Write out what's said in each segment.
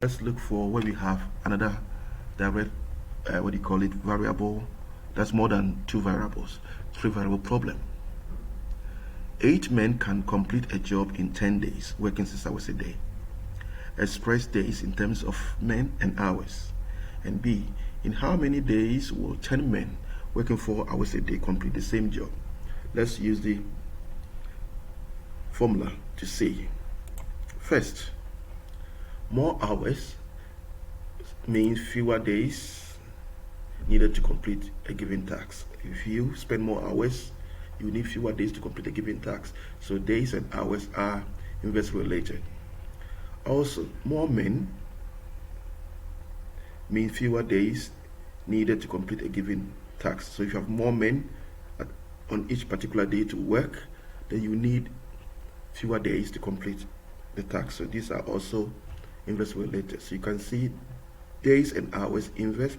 Let's look for where we have another direct, variable that's more than two variables, three variable problem. 8 men can complete a job in 10 days, working 6 hours a day. Express days in terms of men and hours. And B, in how many days will 10 men working 4 hours a day complete the same job? Let's use the formula to see. First, more hours means fewer days needed to complete a given task. If you spend more hours, you need fewer days to complete a given task. So days and hours are inversely related. Also, more men means fewer days needed to complete a given task. So if you have more men on each particular day to work, then you need fewer days to complete the task. So these are also inversely related. So you can see days and hours inverse,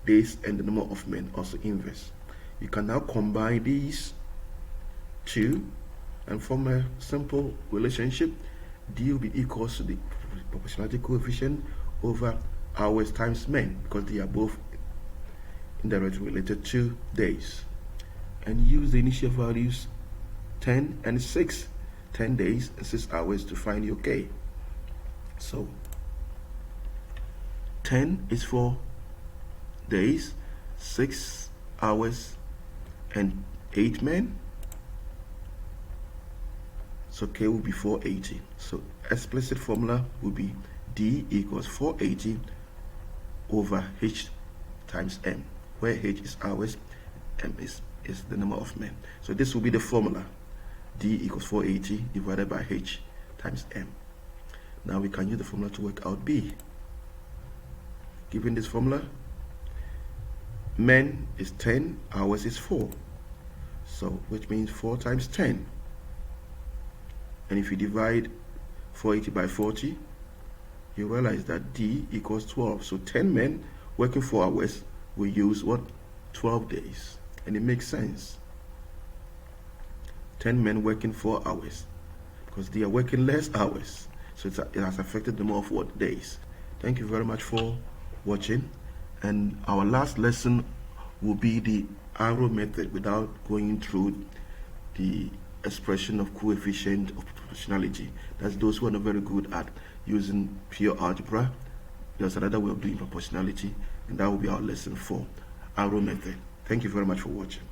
days and the number of men also inverse. You can now combine these two and form a simple relationship. D will be equals to the proportionality coefficient over hours times men, because they are both indirectly related to days. And use the initial values 10 and 6, 10 days and 6 hours to find your K. So 10 is for days, 6 hours, and 8 men. So K will be 480. So explicit formula will be D equals 480 over H times M, where H is hours, M is the number of men. So this will be the formula. D equals 480 divided by H times M. Now we can use the formula to work out B. Given this formula, men is 10, hours is 4. So which means 4 times 10. And if you divide 480 by 40, you realize that D equals 12. So 10 men working 4 hours will use what? 12 days. And it makes sense. 10 men working 4 hours, because they are working less hours. So it has affected the number of what? Days. Thank you very much for watching. And our last lesson will be the arrow method without going through the expression of coefficient of proportionality. That's those who are not very good at using pure algebra. There's another way of doing proportionality, and that will be our lesson 4, arrow method. Thank you very much for watching.